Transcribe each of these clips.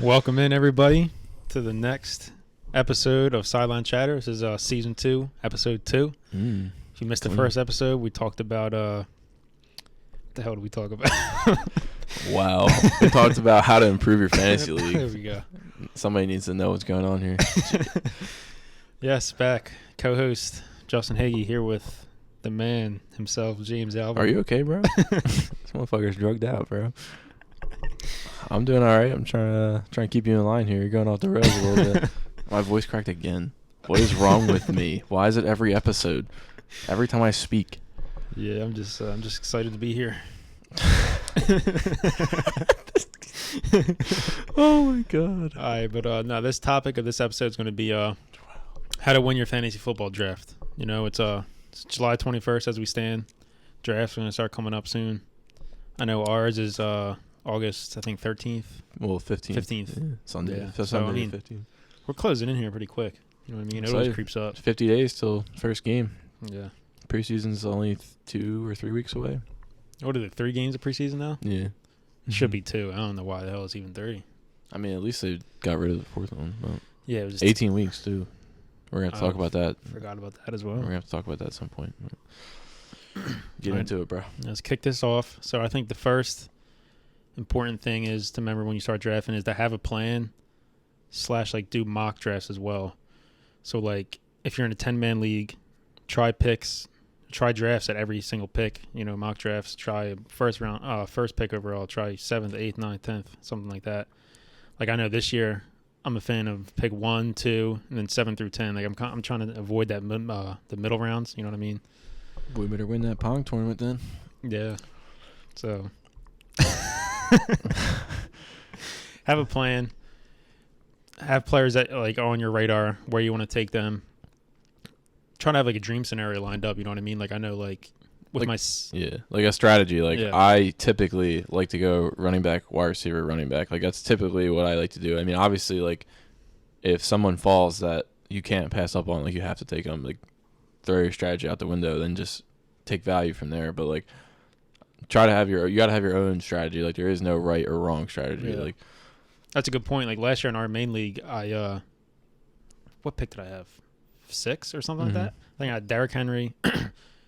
Welcome in, everybody, to the next episode of Sideline Chatter. This is season 2, episode 2. If you missed the first episode, we talked about what the hell did we talk about? Wow. We talked about how to improve your fantasy league. There we go. Somebody needs to know what's going on here. Yes, back. Co-host Justin Haggs here with the man himself, James Albert. Are you okay, bro? This motherfucker's drugged out, bro. I'm doing all right. I'm trying to keep you in line here. You're going off the rails a little bit. My voice cracked again. What is wrong with me? Why is it every episode? Every time I speak. Yeah, I'm just excited to be here. Oh my god. All right, but no, this topic of this episode is going to be how to win your fantasy football draft. You know, it's July 21st as we stand. Draft's going to start coming up soon. I know ours is August, I think 13th. Well, 15th. 15th. Yeah, Sunday. Yeah. So So, I Sunday mean, 15th. We're closing in here pretty quick. You know what I mean? It So always yeah. creeps up. 50 days till first game. Yeah. Preseason's only 2 or 3 weeks away. What are the 3 games of preseason now? Yeah. It should be 2. I don't know why the hell it's even 3. I mean, at least they got rid of the fourth one. Well, Yeah, it was just 18 weeks, too. We're going to talk about that. Forgot about that as well. We're going to have to talk about that at some point. Get Alright. into it, bro. Let's kick this off. So I think the first important thing is to remember when you start drafting is to have a plan / like do mock drafts as well. So like if you're in a 10-man league, try drafts at every single pick. You know, mock drafts. Try first pick overall. Try 7th, 8th, 9th, 10th, something like that. Like I know this year I'm a fan of pick 1, 2, and then 7 through 10. Like I'm trying to avoid that the middle rounds. You know what I mean? We better win that Pong tournament then. Yeah. So have a plan. Have players that like are on your radar where you want to take them. Try to have like a dream scenario lined up. You know what I mean? Like I know like with Yeah, like a strategy. Like Yeah. I typically like to go running back, wide receiver, running back. Like that's typically what I like to do. I mean, obviously, like if someone falls that you can't pass up on, like you have to take them. Like throw your strategy out the window, then just take value from there. But like try to have you gotta have your own strategy. Like there is no right or wrong strategy. Yeah. Like that's a good point. Like last year in our main league, I what pick did I have? 6 or something like that. I think I had Derrick Henry,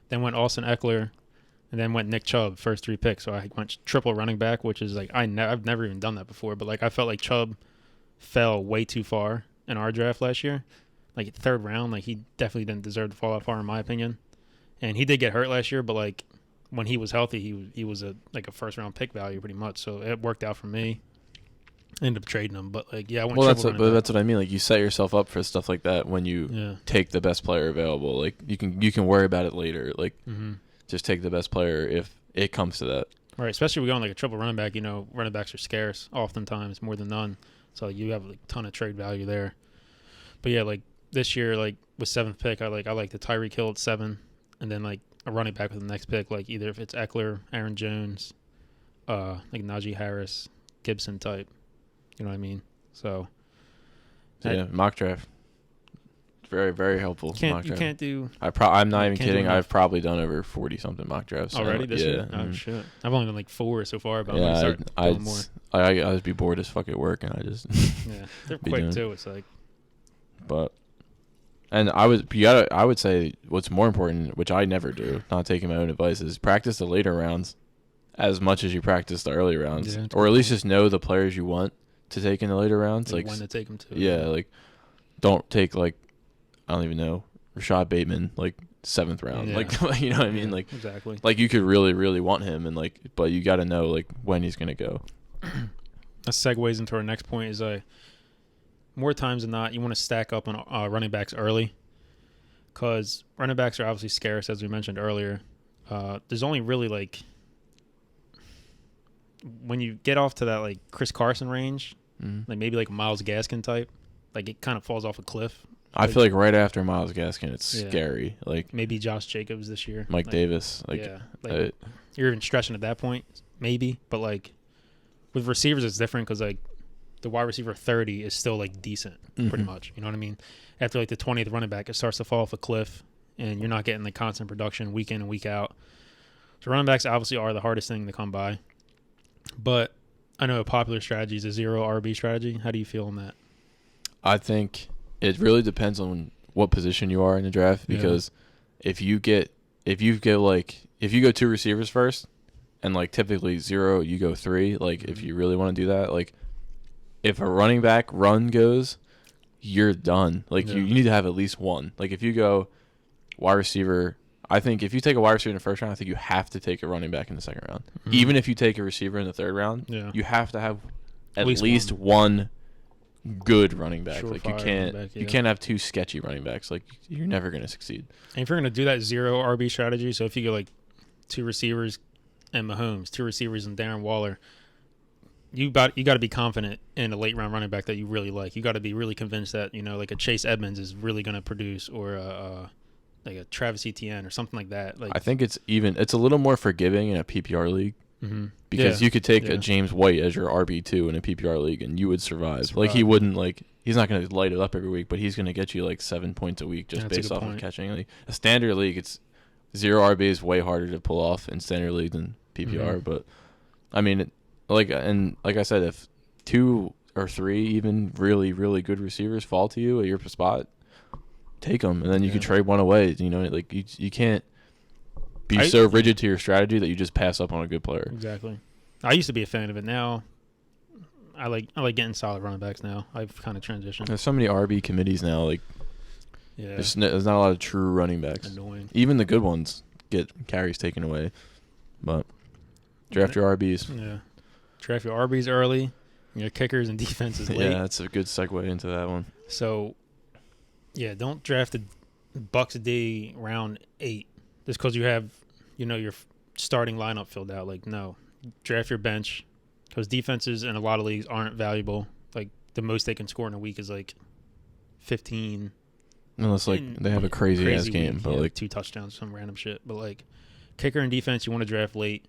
then went Austin Eckler, and then went Nick Chubb first 3 picks. So I went triple running back, which is like I've never even done that before. But like I felt like Chubb fell way too far in our draft last year. Like 3rd round, like he definitely didn't deserve to fall that far in my opinion. And he did get hurt last year, but like when he was healthy, he was a first round pick value pretty much. So it worked out for me. Ended up trading him, but like yeah, I went that's triple running back. what I mean. Like you set yourself up for stuff like that when you take the best player available. Like you can worry about it later. Like just take the best player if it comes to that. Right, especially if we go on like a triple running back. You know, running backs are scarce oftentimes, more than none. So you have like a ton of trade value there. But yeah, like this year, like with 7th pick, I like the Tyreek Hill at 7, and then like a running back with the next pick, like either if it's Eckler, Aaron Jones, like Najee Harris, Gibson type. You know what I mean? So yeah, mock draft. Very, very helpful. You can't do. I'm not even kidding. enough. I've probably done over 40 something mock drafts Already this year? Yeah. Oh shit! I've only done like 4 so far, but I'm gonna start doing more. I just be bored as fuck at work, and I just Yeah, they're quick too. It's like, I would say what's more important, which I never do, not taking my own advice, is practice the later rounds as much as you practice the early rounds, or at least just know the players you want to take in the later rounds, like when to take them to. Yeah, like don't take like I don't even know Rashad Bateman like 7th round, like you know what I mean, like exactly. Like you could really, really want him, and like, but you got to know like when he's gonna go. That segues into our next point is more times than not, you want to stack up on running backs early, because running backs are obviously scarce, as we mentioned earlier. There's only really like when you get off to that like Chris Carson range, like maybe like a Myles Gaskin type, like it kind of falls off a cliff. I feel like right after Myles Gaskin, it's scary. Like maybe Josh Jacobs this year, Mike Davis. Like, you're even stretching at that point, maybe. But like with receivers, it's different because like the wide receiver 30 is still like decent, pretty much. You know what I mean? After like the 20th running back, it starts to fall off a cliff, and you're not getting the constant production week in and week out. So running backs obviously are the hardest thing to come by. But I know a popular strategy is a 0 RB strategy. How do you feel on that? I think it really depends on what position you are in the draft, because if you go 2 receivers first, and like typically 0, you go 3. Like if you really want to do that, like if a running back run goes, you're done. Like you need to have at least one. Like if you go wide receiver, I think if you take a wide receiver in the first round, I think you have to take a running back in the second round. Mm-hmm. Even if you take a receiver in the third round, you have to have at least one good running back. Like you can't have 2 sketchy running backs. Like you're never going to succeed. And if you're going to do that 0 RB strategy, so if you go like 2 receivers and Mahomes, 2 receivers and Darren Waller, you got to be confident in a late round running back that you really like. You got to be really convinced that, you know, like a Chase Edmonds is really going to produce, or like a Travis Etienne or something like that. Like, I think it's a little more forgiving in a PPR league, because you could take a James White as your RB2 in a PPR league and you would survive. Like he wouldn't, like, he's not going to light it up every week, but he's going to get you like 7 points a week just based off of catching. Like a standard league, it's 0 RB is way harder to pull off in standard league than PPR. But I mean, like I said, if 2 or 3 even really, really good receivers fall to you at your spot, take them, and then you can trade one away. You know, like you can't be so rigid to your strategy that you just pass up on a good player. Exactly. I used to be a fan of it. Now, I like getting solid running backs. Now I've kind of transitioned. There's so many RB committees now. Like, there's not a lot of true running backs. Annoying. Even the good ones get carries taken away. But draft your RBs. Yeah, draft your RBs early. Your kickers and defenses late. Yeah, that's a good segue into that one. So, yeah, don't draft the Bucks D round 8 just because you have, you know, your starting lineup filled out. Like, no, draft your bench, because defenses in a lot of leagues aren't valuable. Like, the most they can score in a week is like 15. Unless like they have a crazy ass game, but like 2 touchdowns, some random shit. But like kicker and defense, you want to draft late.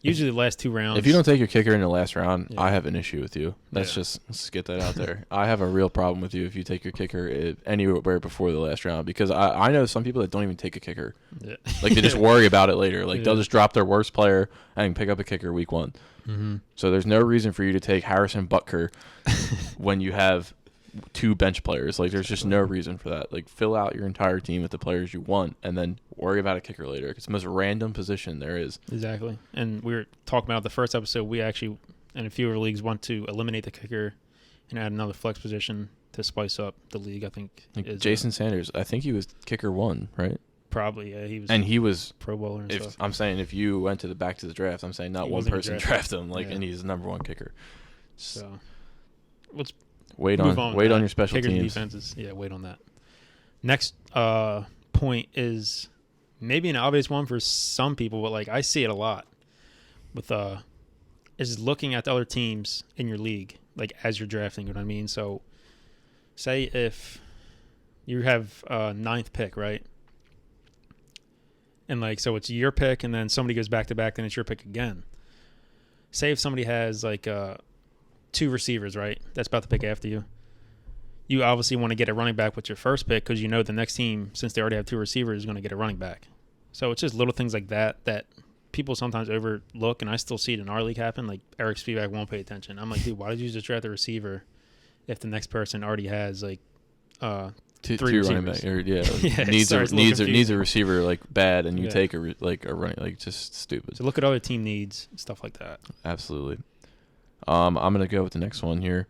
Usually the last 2 rounds. If you don't take your kicker in the last round, I have an issue with you. Let's get that out there. I have a real problem with you if you take your kicker anywhere before the last round, because I know some people that don't even take a kicker. Yeah. Like they just worry about it later. Like they'll just drop their worst player and pick up a kicker week 1. Mm-hmm. So there's no reason for you to take Harrison Butker when you have 2 bench players. Like there's just no reason for that. Like fill out your entire team with the players you want, and then worry about a kicker later. It's the most random position there is. Exactly. And we were talking about the first episode. We actually, in a few of our leagues, want to eliminate the kicker and add another flex position to spice up the league. I think like Jason Sanders. I think he was kicker 1, right? Probably, yeah. He was Pro Bowler and stuff. I'm saying if you went to the back to the draft, I'm saying not one person draft him. Like, and he's the number 1 kicker. So let's wait on your special kickers teams. And defenses. Yeah, wait on that. Next point is maybe an obvious one for some people, but like I see it a lot with is looking at the other teams in your league, like as you're drafting. You know what I mean? So say if you have 9th pick, right? And like, so it's your pick, and then somebody goes back to back, then it's your pick again. Say if somebody has like 2 receivers, right? That's about to pick after you. You obviously want to get a running back with your first pick because you know the next team, since they already have 2 receivers, is going to get a running back. So it's just little things like that people sometimes overlook, and I still see it in our league happen. Like Eric's feedback won't pay attention. I'm like, dude, why did you just draft the receiver if the next person already has like 3 running back? Or, needs a receiver like bad, and you take a running, like just stupid. So look at other team needs, stuff like that. Absolutely. I'm gonna go with the next one here.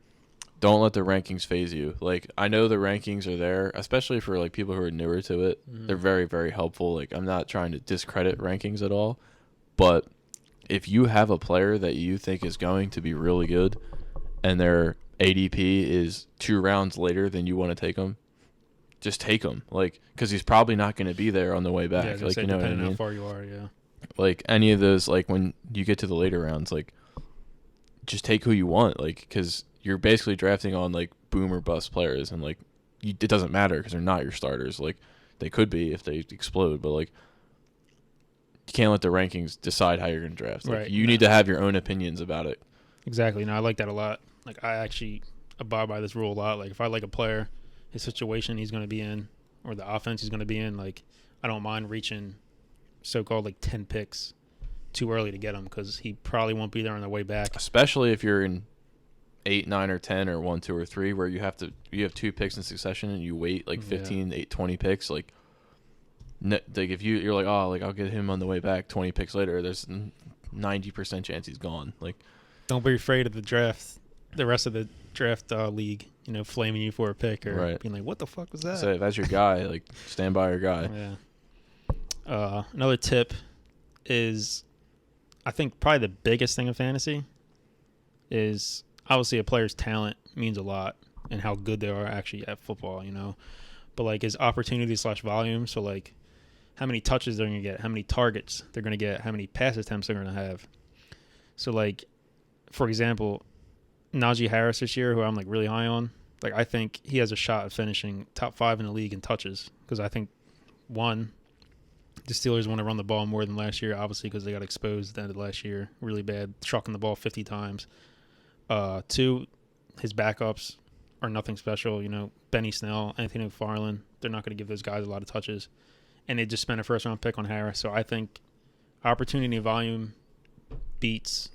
Don't let the rankings phase you. Like, I know the rankings are there, especially for like people who are newer to it. Mm-hmm. They're very, very helpful. Like, I'm not trying to discredit rankings at all, but if you have a player that you think is going to be really good, and their ADP is 2 rounds later than you want to take them, just take him. Like, because he's probably not going to be there on the way back. Yeah, like, you know what I mean? How far you are, yeah. Like any of those, like when you get to the later rounds, like just take who you want. Like, because you're basically drafting on like boom or bust players, and like it doesn't matter because they're not your starters. Like they could be if they explode, but like you can't let the rankings decide how you're going to draft. Like, right. You need to have your own opinions about it. Exactly. No, I like that a lot. Like I actually abide by this rule a lot. Like if I like a player, his situation he's going to be in, or the offense he's going to be in, like I don't mind reaching so-called like 10 picks too early to get him because he probably won't be there on the way back. Especially if you're in 8, 9, or 10, or 1, 2, or 3, where you have 2 picks in succession and you wait like 15, 8, 20 picks. Like if you're like, oh, like I'll get him on the way back 20 picks later, there's 90% chance he's gone. Like, don't be afraid of the draft, the rest of the draft league, flaming you for a pick or being like, what the fuck was that? So if that's your guy, like stand by your guy. Yeah. Another tip is, I think probably the biggest thing in fantasy is obviously a player's talent means a lot and how good they are actually at football, but like his opportunity / volume. So like how many touches they're going to get, how many targets they're going to get, how many pass attempts they're going to have. So like, for example, Najee Harris this year, who I'm like really high on, like I think he has a shot of finishing top 5 in the league in touches because I think, one, the Steelers want to run the ball more than last year, obviously because they got exposed at the end of last year really bad, trucking the ball 50 times. 2, his backups are nothing special. Benny Snell, Anthony McFarland, they're not going to give those guys a lot of touches. And they just spent a first-round pick on Harris. So I think opportunity and volume beats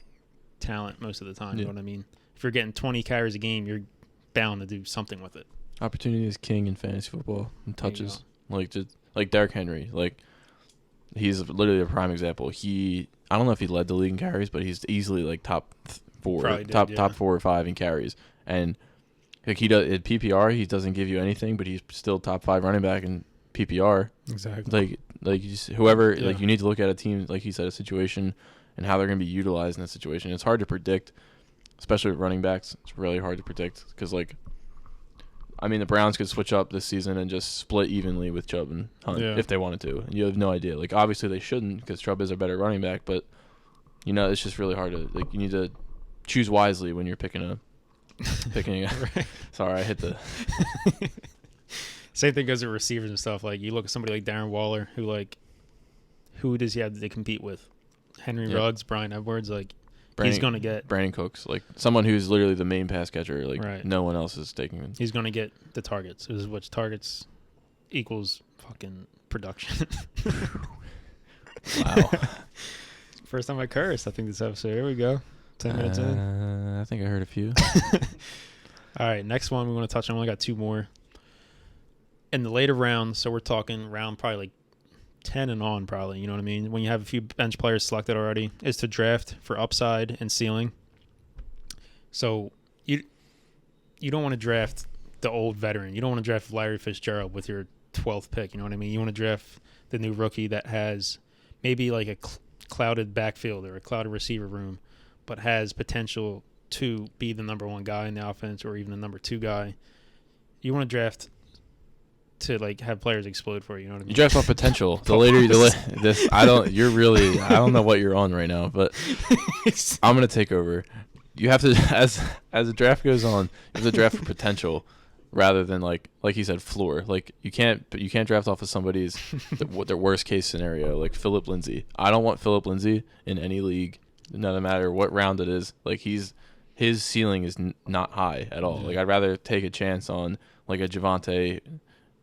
talent most of the time. You know what I mean? If you're getting 20 carries a game, you're bound to do something with it. Opportunity is king in fantasy football and touches. Like Derrick Henry. Like, he's literally a prime example. I don't know if he led the league in carries, but he's easily like top 4 or 5 in carries. And like he does at PPR, he doesn't give you anything, but he's still top 5 running back in PPR. Exactly. Like you just, whoever like you need to look at a team, like you said, a situation and how they're going to be utilized in that situation. It's hard to predict, especially with running backs. It's really hard to predict because the Browns could switch up this season and just split evenly with Chubb and Hunt if they wanted to. And you have no idea. Like, obviously they shouldn't because Chubb is a better running back, but it's just really hard to, like, you need to choose wisely when you're picking a. Right. Sorry, I hit the. Same thing goes with receivers and stuff. Like, you look at somebody like Darren Waller, who does he have to compete with? Henry Ruggs, Brian Edwards, he's going to get Brandon Cooks, like someone who's literally the main pass catcher. Like, no one else is taking him. He's going to get the targets. Which targets equals fucking production. Wow. First time I cursed, I think, this episode. Here we go. 10 minutes in. I think I heard a few. All right, next one we want to touch on. We only got 2 more. In the later rounds, so we're talking round probably like 10 and on probably, you know what I mean? When you have a few bench players selected already, is to draft for upside and ceiling. So you don't want to draft the old veteran. You don't want to draft Larry Fitzgerald with your 12th pick, you know what I mean? You want to draft the new rookie that has maybe like a clouded backfield or a clouded receiver room, but has potential to be the number 1 guy in the offense or even the number 2 guy. You want to draft to like have players explode for you know what I mean? You draft off potential. I don't know what you're on right now, but I'm gonna take over. You have to, as the draft goes on, you have to draft for potential rather than like you said, floor. Like you can't draft off of somebody's their worst case scenario, like Philip Lindsay. I don't want Philip Lindsay in any league, no matter what round it is. Like his ceiling is not high at all. Like I'd rather take a chance on like a Javonte.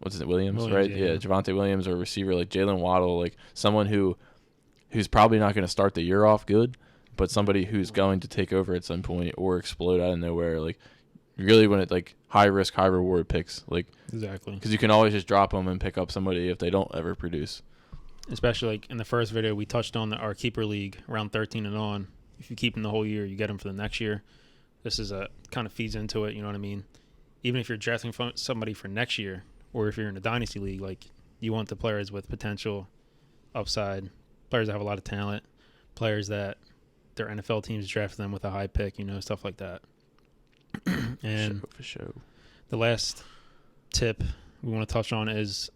Williams, right? Yeah, Javonte Williams, or a receiver like Jalen Waddle, like someone who's probably not going to start the year off good, but somebody who's going to take over at some point or explode out of nowhere. Like, you really want it like high risk, high reward picks, like exactly, because you can always just drop them and pick up somebody if they don't ever produce. Especially like in the first video, we touched on our keeper league around 13 and on. If you keep them the whole year, you get them for the next year. This is kind of feeds into it. You know what I mean? Even if you're drafting somebody for next year. Or if you're in a dynasty league, like you want the players with potential, upside, players that have a lot of talent, players that their NFL teams draft them with a high pick, stuff like that. And for sure. The last tip we want to touch on is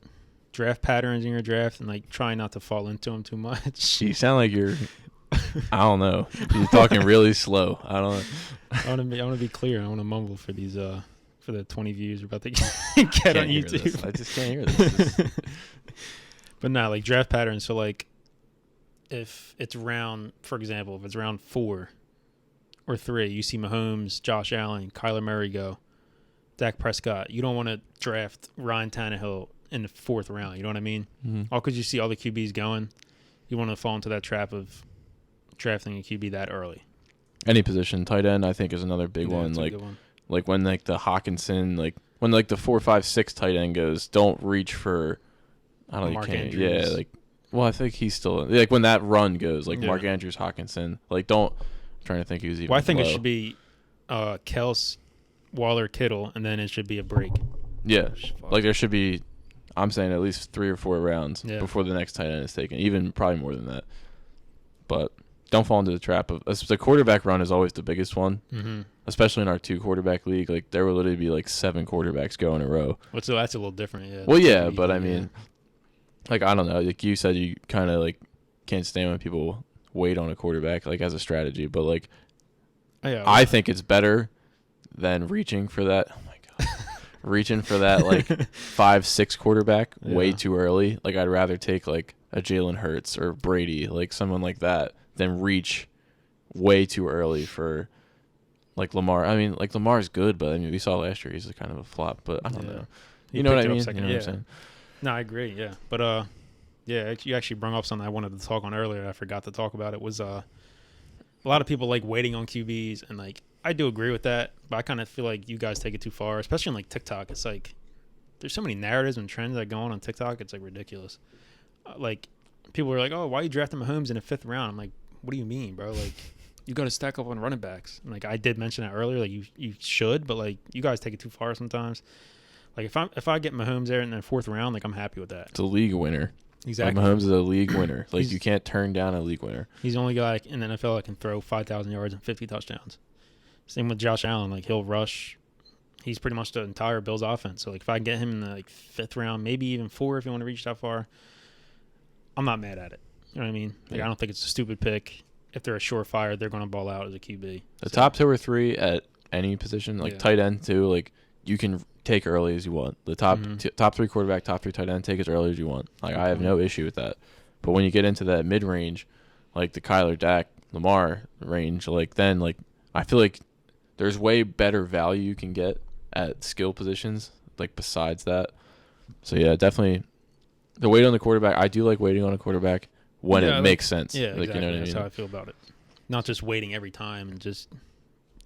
draft patterns in your draft and like try not to fall into them too much. You sound like you're, I don't know, you're talking really slow. I don't know. I want to be clear. I want to mumble for these for the 20 views we're about to get on YouTube. I just can't hear this. But no, like draft patterns. So like if it's round, for example, if it's round 4 or 3, you see Mahomes, Josh Allen, Kyler Murray go, Dak Prescott. You don't want to draft Ryan Tannehill in the 4th round. You know what I mean? Mm-hmm. All because you see all the QBs going. You want to fall into that trap of drafting a QB that early. Any position, tight end, I think is another big one. That's a Like, good one. like when like the Hawkinson, like when like the 4, 5, 6 tight end goes, don't reach for. I don't know. Mark You can't. Andrews. Yeah, like. Well, I think he's still like when that run goes, like Yeah. Mark Andrews, Hawkinson. Like, don't. I'm trying to think who's even. Well, I think below. it should be Kels, Waller, Kittle, and then it should be a break. Yeah, Fuck. like there should be. I'm saying at least 3 or 4 rounds Yeah. before the next tight end is taken. Even probably more than that. But don't fall into the trap of the quarterback run is always the biggest one, especially in our 2 quarterback league. Like there will literally be like 7 quarterbacks go in a row. So that's a little different, yeah. Well, yeah, but I mean, like I don't know. Like you said, you kind of like can't stand when people wait on a quarterback like as a strategy. But like, I think it's better than reaching for that. Oh my god, reaching for that like 5, 6 quarterback way too early. Like I'd rather take like a Jalen Hurts or Brady, like someone like that, than reach way too early for like Lamar. I mean, like Lamar's good, but I mean we saw last year he's kind of a flop. But I don't know. You know what I mean? You know what I'm saying? No, I agree. Yeah, but yeah, you actually brought up something I wanted to talk on earlier. I forgot to talk about it. Was a lot of people like waiting on QBs, and like I do agree with that, but I kind of feel like you guys take it too far, especially on like TikTok. It's like there's so many narratives and trends that go on TikTok. It's like ridiculous. Like people are like, "Oh, why are you drafting Mahomes in the 5th round?" I'm like, "What do you mean, bro? Like you got to stack up on running backs." And like I did mention that earlier. Like you should, but like you guys take it too far sometimes. Like if I get Mahomes there in the 4th round, like I'm happy with that. It's a league winner. Exactly. Like Mahomes is a league winner. Like you can't turn down a league winner. He's the only guy in the NFL that can throw 5,000 yards and 50 touchdowns. Same with Josh Allen. Like he'll rush. He's pretty much the entire Bills offense. So like if I get him in the like 5th round, maybe even 4 if you want to reach that far, I'm not mad at it. You know what I mean? Like I don't think it's a stupid pick. If they're a surefire, they're going to ball out as a QB. The top 2 or 3 at any position, like tight end too, like you can take early as you want. The top top 3 quarterback, top 3 tight end, take as early as you want. Like I have no issue with that. But when you get into that mid range, like the Kyler, Dak, Lamar range, like then like I feel like there's way better value you can get at skill positions, like besides that. So yeah, definitely the wait on the quarterback. I do like waiting on a quarterback when it makes sense. Yeah, like, exactly. You know what That's I mean? how I feel about it. Not just waiting every time and just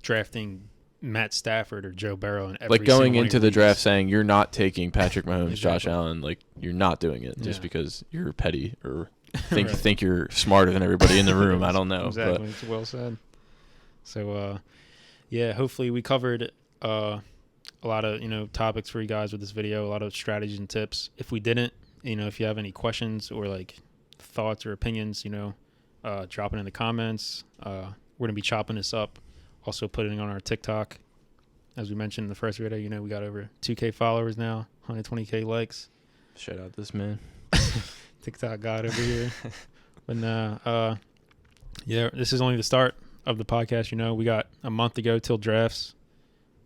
drafting Matt Stafford or Joe Burrow in every like going single into the leagues. draft saying you're not taking Patrick Mahomes, Exactly. Josh Allen, like you're not doing it just because you're petty or think Right. think you're smarter than everybody in the room. I don't know. Exactly. But It's well said. So yeah, hopefully we covered a lot of topics for you guys with this video, a lot of strategies and tips. If we didn't, if you have any questions or like thoughts or opinions, drop it in the comments. We're gonna be chopping this up, also putting it on our TikTok. As we mentioned in the first video, we got over 2K followers now, 120K likes. shout out this man. TikTok god over here. But yeah, this is only the start of the podcast. We got a month to go till drafts,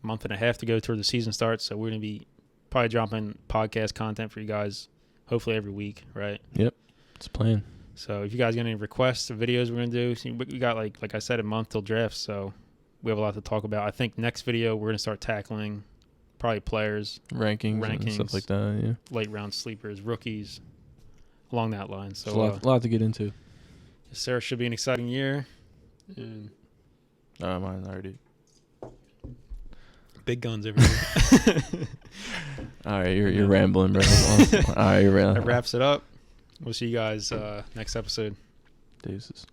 a month and a half to go till the season starts. So we're gonna be probably dropping podcast content for you guys, hopefully every week, right? Yep, it's playing. So if you guys got any requests of videos we're gonna do, we got like I said, a month till drafts, so we have a lot to talk about. I think next video we're gonna start tackling probably players, rankings and stuff like that. Yeah, late round sleepers, rookies, along that line. So a lot to get into. Sarah should be an exciting year. And Mine already. big guns over here. All right, you're rambling, bro. All right, you're rambling. That wraps it up. We'll see you guys next episode. Deuces.